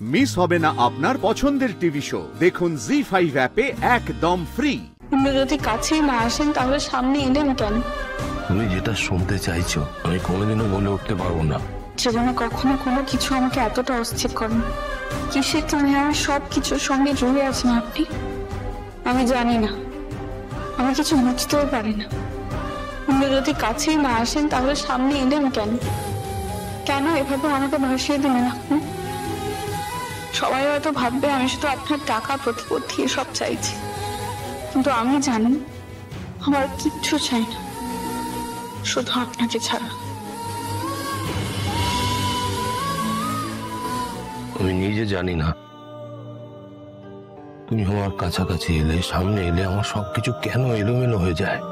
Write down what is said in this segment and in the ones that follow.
Miss হবে না আপনার পছন্দের টিভি শো। দেখুন জি5 অ্যাপে একদম ফ্রি। আপনি যদি কাছেই না আসেন তাহলে সামনে এলেন কেন? তুমি যেটা শুনতে চাইছো আমি কোনোদিনও বলে উঠতে পারবো না। জীবনে কখনো কোনো কিছু আমাকে এতটা অস্থির করেন। কিসের জন্য আমার সব কিছুর সঙ্গে জুড়ে আছেন আপনি? আমি জানি না, আমি কিছু বুঝতেও পারি না। আপনি যদি কাছেই না আসেন তাহলে সামনে এলেন কেন? কেন এভাবে আমাকে ভাসিয়ে দিলেন আপনি? সবাই হয়তো ভাববে আমি শুধু আপনার টাকা প্রতিপত্তি সব চাইছি, কিন্তু আমি জানি আমার কিচ্ছু চাই না, শুধু আপনাকে ছাড়া। আমি নিজে জানি না তুমি আমার কাছাকাছি এলে, সামনে এলে আমার সবকিছু কেন এলোমেলো হয়ে যায়।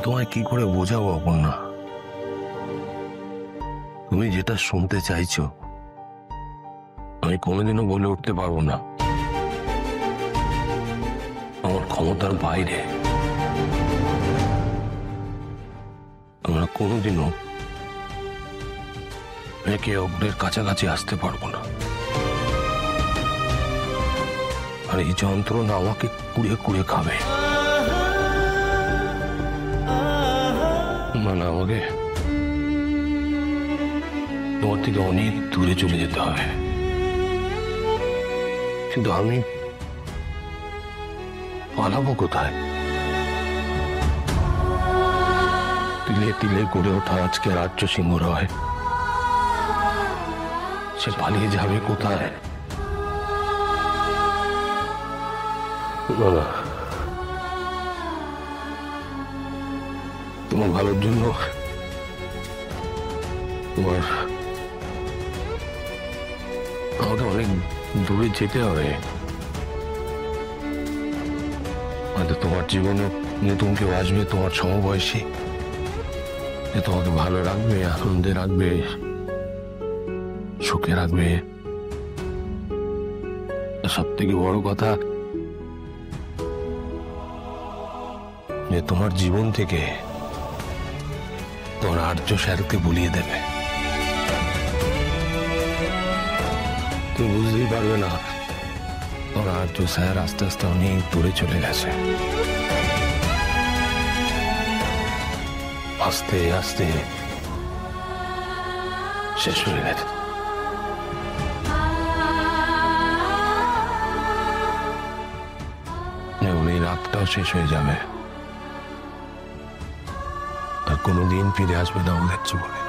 তোমায় কি করে বোঝাবো অপর্ণা? তুমি যেটা শুনতে চাইছো আমি কোনোদিনও বলে উঠতে পারবো না, আমার ক্ষমতার বাইরে। আমরা কোনোদিনও একে অপরের কাছাকাছি আসতে পারবো না। আর এই যন্ত্রণা আমাকে কুড়ে কুড়ে খাবে। মানে আমাকে তোমার থেকে অনেক দূরে চলে যেতে হবে, কিন্তু আমি পালাবো কোথায়? তিলে তিলে গড়ে ওঠা আজকে রাজ্য সিংহ রয়, সে পালিয়ে যাবে কোথায়? না, তোমার ভালোর জন্য আমাকে অনেক দূরে যেতে হবে। হয়তো তোমার জীবনে নতুন কেউ আসবে, তোমার সমবয়সী, যে তোমাকে ভালো রাখবে, আনন্দে রাখবে, সুখে রাখবে। সব থেকে বড় কথা যে তোমার জীবন থেকে তোমার আর্য স্যারকে ভুলিয়ে দেবে। তুমি বুঝতেই পারবে না তোমার আর্য স্যার আস্তে আস্তে অনেক দূরে চলে গেছে। আস্তে আস্তে শেষ হয়ে গেছে। এই রাতটাও শেষ হয়ে যাবে, আর কোনোদিন ফিরে আসবে না আমাদের জীবনে।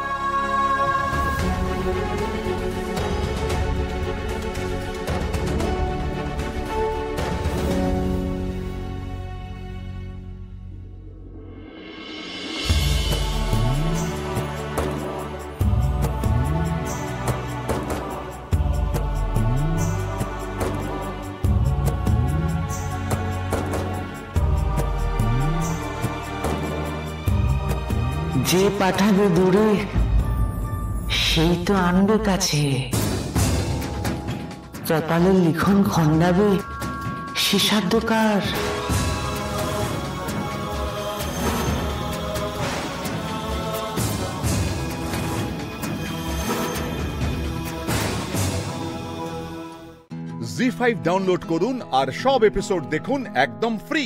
যে পাঠাবে দূরে সেই তো আনবে কাছে, কপালের লিখন খণ্ডাবে সে সাধ্য কার? জি5 ডাউনলোড করুন আর সব এপিসোড দেখুন একদম ফ্রি।